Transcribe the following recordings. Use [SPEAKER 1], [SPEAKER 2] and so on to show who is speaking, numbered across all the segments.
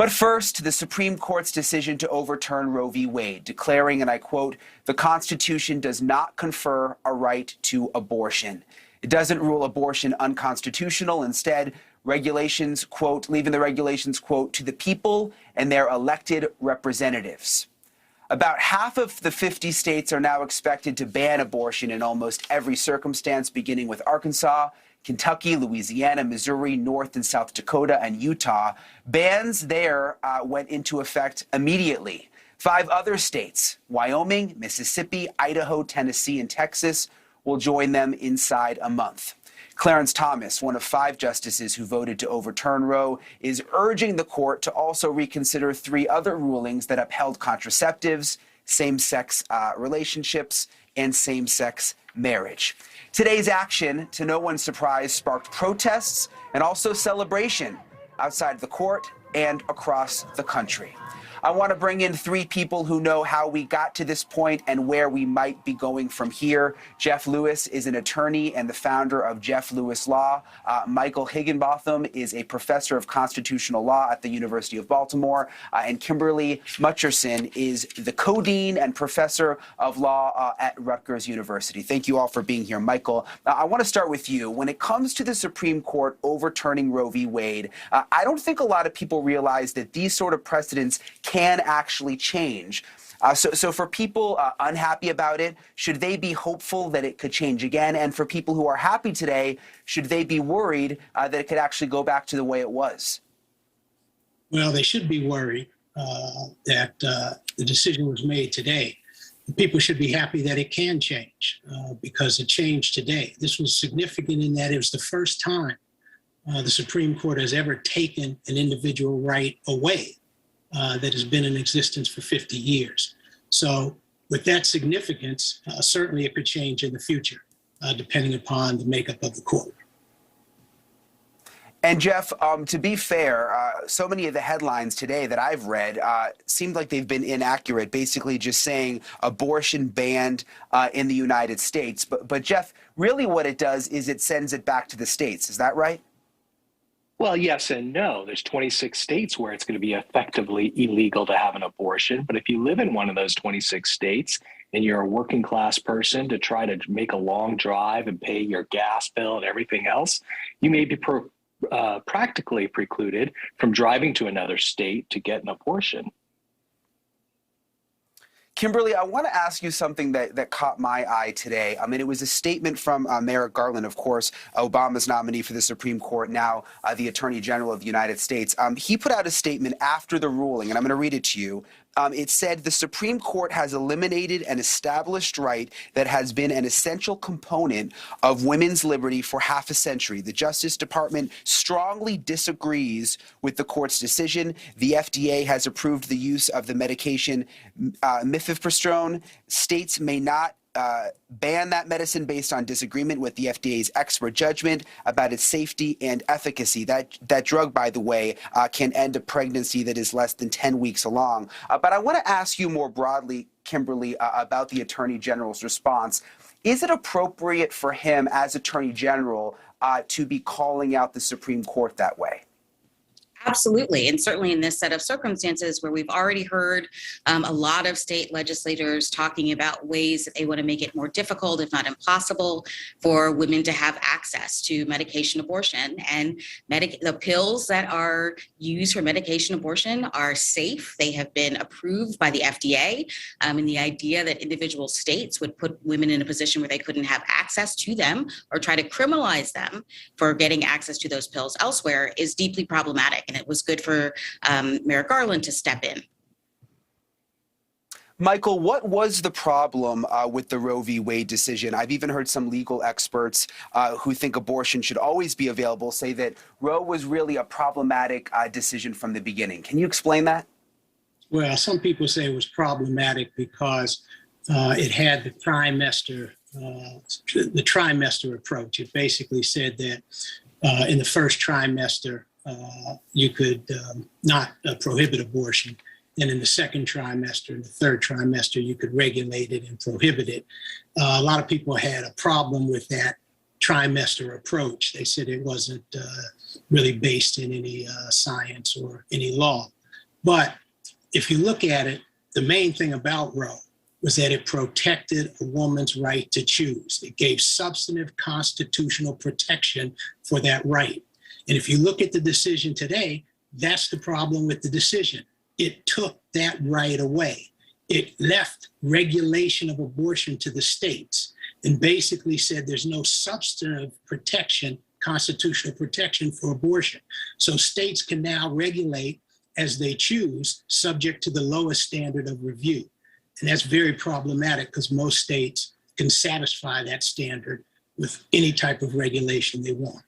[SPEAKER 1] But first, the Supreme Court's decision to overturn Roe v. Wade, declaring, and I quote, "The Constitution does not confer a right to abortion." It doesn't rule abortion unconstitutional. Instead, regulations, quote, leaving the regulations, quote, to the people and their elected representatives. About half of the 50 states are now expected to ban abortion in almost every circumstance, beginning with Arkansas, Kentucky, Louisiana, Missouri, North and South Dakota, and Utah. Bans there went into effect immediately. 5 other states, Wyoming, Mississippi, Idaho, Tennessee, and Texas, will join them inside a month. Clarence Thomas, one of 5 justices who voted to overturn Roe, is urging the court to also reconsider 3 other rulings that upheld contraceptives, same-sex relationships, and same-sex marriage. Today's action, to no one's surprise, sparked protests and also celebration outside the court and across the country. I want to bring in 3 people who know how we got to this point and where we might be going from here. Jeff Lewis is an attorney and the founder of Jeff Lewis Law. Michael Higginbotham is a professor of constitutional law at the University of Baltimore. And Kimberly Mutcherson is the co-dean and professor of law at Rutgers University. Thank you all for being here. Michael, I want to start with you. When it comes to the Supreme Court overturning Roe v. Wade, I don't think a lot of people realize that these sort of precedents can actually change. So for people unhappy about it, should they be hopeful that it could change again? And for people who are happy today, should they be worried that it could actually go back to the way it was?
[SPEAKER 2] Well, they should be worried that the decision was made today. People should be happy that it can change because it changed today. This was significant in that it was the first time the Supreme Court has ever taken an individual right away that has been in existence for 50 years. So with that significance, certainly it could change in the future, depending upon the makeup of the court.
[SPEAKER 1] And Jeff, to be fair, so many of the headlines today that I've read seemed like they've been inaccurate, basically just saying abortion banned in the United States. But Jeff, really what it does is it sends it back to the states. Is that right?
[SPEAKER 3] Well, yes and no. There's 26 states where it's going to be effectively illegal to have an abortion. But if you live in one of those 26 states and you're a working class person to try to make a long drive and pay your gas bill and everything else, you may be practically precluded from driving to another state to get an abortion.
[SPEAKER 1] Kimberly, I want to ask you something that caught my eye today. I mean, it was a statement from Merrick Garland, of course, Obama's nominee for the Supreme Court, now the Attorney General of the United States. He put out a statement after the ruling, and I'm going to read it to you. It said, "The Supreme Court has eliminated an established right that has been an essential component of women's liberty for half a century. The Justice Department strongly disagrees with the court's decision. The FDA has approved the use of the medication mifepristone. States may not ban that medicine based on disagreement with the FDA's expert judgment about its safety and efficacy." That drug, by the way, can end a pregnancy that is less than 10 weeks along. But I want to ask you more broadly, Kimberly, about the Attorney General's response. Is it appropriate for him as Attorney General to be calling out the Supreme Court that way?
[SPEAKER 4] Absolutely. And certainly in this set of circumstances where we've already heard a lot of state legislators talking about ways that they want to make it more difficult, if not impossible, for women to have access to medication abortion. And the pills that are used for medication abortion are safe. They have been approved by the FDA. And the idea that individual states would put women in a position where they couldn't have access to them or try to criminalize them for getting access to those pills elsewhere is deeply problematic. And it was good for Merrick Garland to step in.
[SPEAKER 1] Michael, what was the problem with the Roe v. Wade decision? I've even heard some legal experts who think abortion should always be available say that Roe was really a problematic decision from the beginning. Can you explain that?
[SPEAKER 2] Well, some people say it was problematic because it had the trimester approach. It basically said that in the first trimester, you could not prohibit abortion. And in the second trimester and the third trimester, you could regulate it and prohibit it. A lot of people had a problem with that trimester approach. They said it wasn't really based in any science or any law. But if you look at it, the main thing about Roe was that it protected a woman's right to choose. It gave substantive constitutional protection for that right. And if you look at the decision today, that's the problem with the decision. It took that right away. It left regulation of abortion to the states and basically said there's no substantive protection, constitutional protection for abortion. So states can now regulate as they choose, subject to the lowest standard of review. And that's very problematic because most states can satisfy that standard with any type of regulation they want.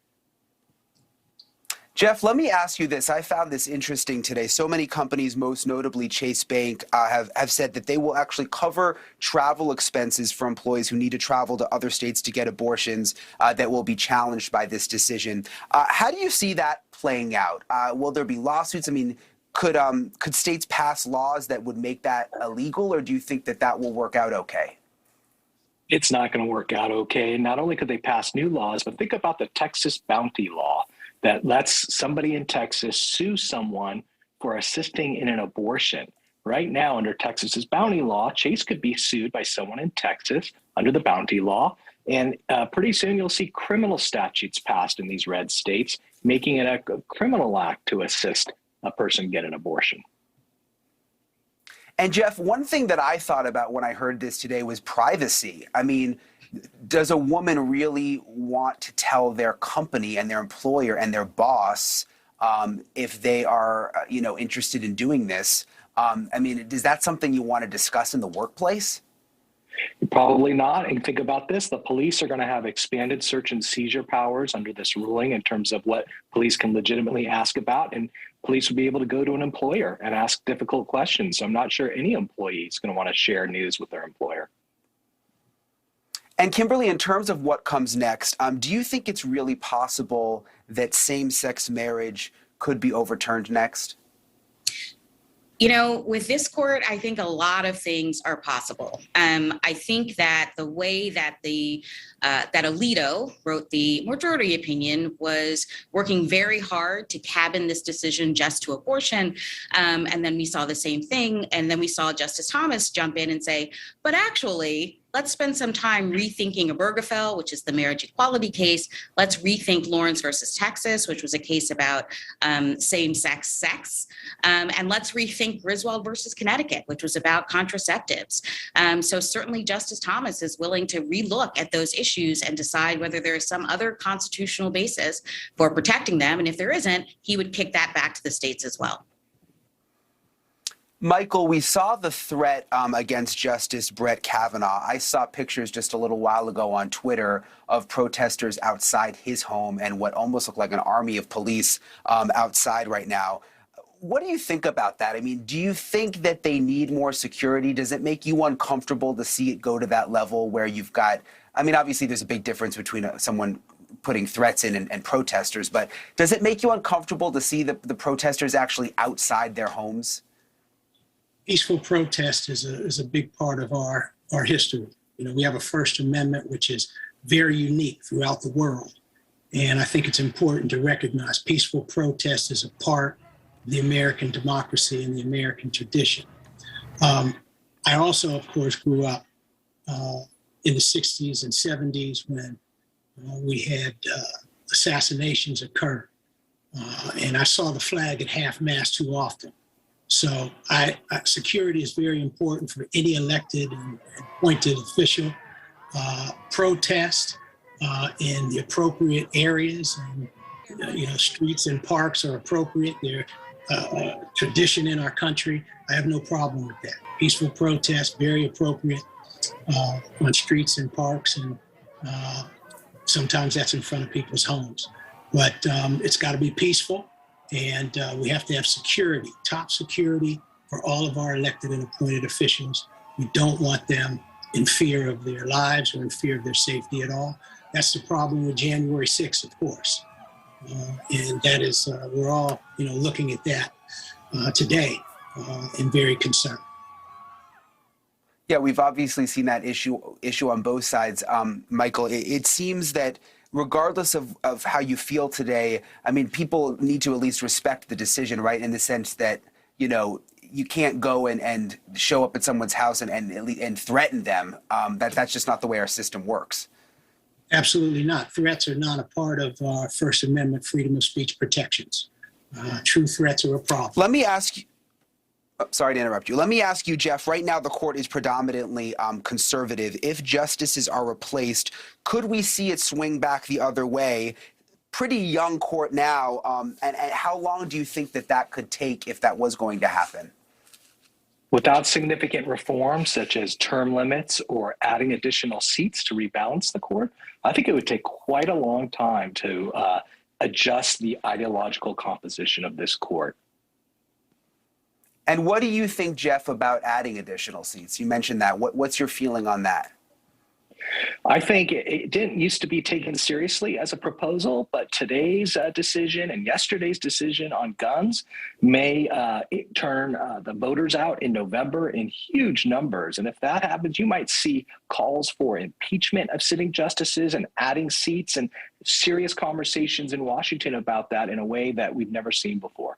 [SPEAKER 1] Jeff, let me ask you this. I found this interesting today. So many companies, most notably Chase Bank, have said that they will actually cover travel expenses for employees who need to travel to other states to get abortions that will be challenged by this decision. How do you see that playing out? Will there be lawsuits? I mean, could states pass laws that would make that illegal, or do you think that that will work out okay?
[SPEAKER 3] It's not going to work out okay. Not only could they pass new laws, but think about the Texas bounty law that lets somebody in Texas sue someone for assisting in an abortion. Right now, under Texas's bounty law, Chase could be sued by someone in Texas under the bounty law. And pretty soon you'll see criminal statutes passed in these red states, making it a criminal act to assist a person get an abortion.
[SPEAKER 1] And Jeff, one thing that I thought about when I heard this today was privacy. I mean, does a woman really want to tell their company and their employer and their boss if they are, interested in doing this? I mean, is that something you want to discuss in the workplace?
[SPEAKER 3] Probably not. And think about this. The police are going to have expanded search and seizure powers under this ruling in terms of what police can legitimately ask about. And police will be able to go to an employer and ask difficult questions. So I'm not sure any employee is going to want to share news with their employer.
[SPEAKER 1] And Kimberly, in terms of what comes next, do you think it's really possible that same-sex marriage could be overturned next?
[SPEAKER 4] You know, with this court, I think a lot of things are possible. I think that the way that that Alito wrote the majority opinion was working very hard to cabin this decision just to abortion. And then we saw the same thing. And then we saw Justice Thomas jump in and say, but actually, let's spend some time rethinking Obergefell, which is the marriage equality case. Let's rethink Lawrence versus Texas, which was a case about same-sex sex. And let's rethink Griswold versus Connecticut, which was about contraceptives. So certainly Justice Thomas is willing to relook at those issues and decide whether there is some other constitutional basis for protecting them. And if there isn't, he would kick that back to the states as well.
[SPEAKER 1] Michael, we saw the threat against Justice Brett Kavanaugh. I saw pictures just a little while ago on Twitter of protesters outside his home and what almost looked like an army of police outside right now. What do you think about that? I mean, do you think that they need more security? Does it make you uncomfortable to see it go to that level where you've got, I mean, obviously there's a big difference between someone putting threats in and protesters, but does it make you uncomfortable to see the protesters actually outside their homes?
[SPEAKER 2] Peaceful protest is a big part of our history. You know, we have a First Amendment, which is very unique throughout the world. And I think it's important to recognize peaceful protest is a part of the American democracy and the American tradition. I also, of course, grew up in the 60s and 70s when we had assassinations occur. And I saw the flag at half-mast too often. So security is very important for any elected and appointed official. Protest in the appropriate areas, and streets and parks are appropriate. They're tradition in our country. I have no problem with that. Peaceful protest, very appropriate on streets and parks, and sometimes that's in front of people's homes. But it's got to be peaceful. And we have to have security, top security for all of our elected and appointed officials. We don't want them in fear of their lives or in fear of their safety at all. That's the problem with January 6th, of course. And that is, we're all, looking at that today and very concerned.
[SPEAKER 1] Yeah, we've obviously seen that issue on both sides. Michael, it seems that regardless of how you feel today, I mean, people need to at least respect the decision, right? In the sense that you can't go and show up at someone's house and threaten them. That's just not the way our system works.
[SPEAKER 2] Absolutely not. Threats are not a part of our First Amendment freedom of speech protections. True threats are a problem.
[SPEAKER 1] Let me ask you. Sorry to interrupt you. Let me ask you, Jeff, right now the court is predominantly conservative. If justices are replaced, could we see it swing back the other way? Pretty young court now, and how long do you think that could take if that was going to happen?
[SPEAKER 3] Without significant reforms such as term limits or adding additional seats to rebalance the court, I think it would take quite a long time to adjust the ideological composition of this court.
[SPEAKER 1] And what do you think, Jeff, about adding additional seats? You mentioned that. What's your feeling on that?
[SPEAKER 3] I think it didn't used to be taken seriously as a proposal, but today's decision and yesterday's decision on guns may turn the voters out in November in huge numbers. And if that happens, you might see calls for impeachment of sitting justices and adding seats and serious conversations in Washington about that in a way that we've never seen before.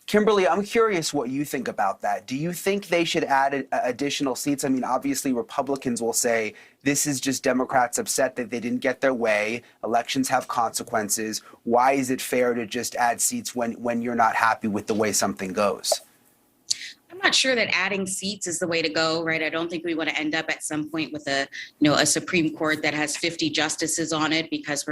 [SPEAKER 1] Kimberly, I'm curious what you think about that. Do you think they should add additional seats? I mean, obviously, Republicans will say this is just Democrats upset that they didn't get their way. Elections have consequences. Why is it fair to just add seats when you're not happy with the way something goes?
[SPEAKER 4] I'm not sure that adding seats is the way to go, right? I don't think we want to end up at some point with a Supreme Court that has 50 justices on it because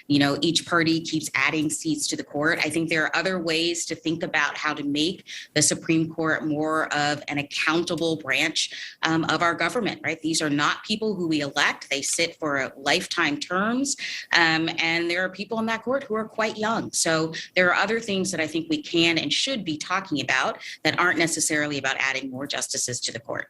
[SPEAKER 4] each party keeps adding seats to the court. I think there are other ways to think about how to make the Supreme Court more of an accountable branch of our government, right? These are not people who we elect. They sit for lifetime terms. And there are people in that court who are quite young. So there are other things that I think we can and should be talking about that aren't necessarily about adding more justices to the court.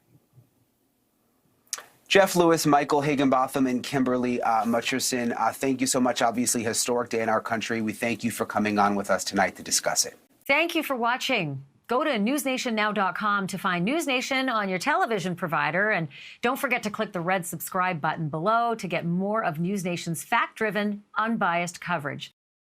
[SPEAKER 1] Jeff Lewis, Michael Higginbotham, and Kimberly Mutcherson, thank you so much. Obviously, historic day in our country. We thank you for coming on with us tonight to discuss it.
[SPEAKER 5] Thank you for watching. Go to newsnationnow.com to find NewsNation on your television provider. And don't forget to click the red subscribe button below to get more of NewsNation's fact-driven, unbiased coverage.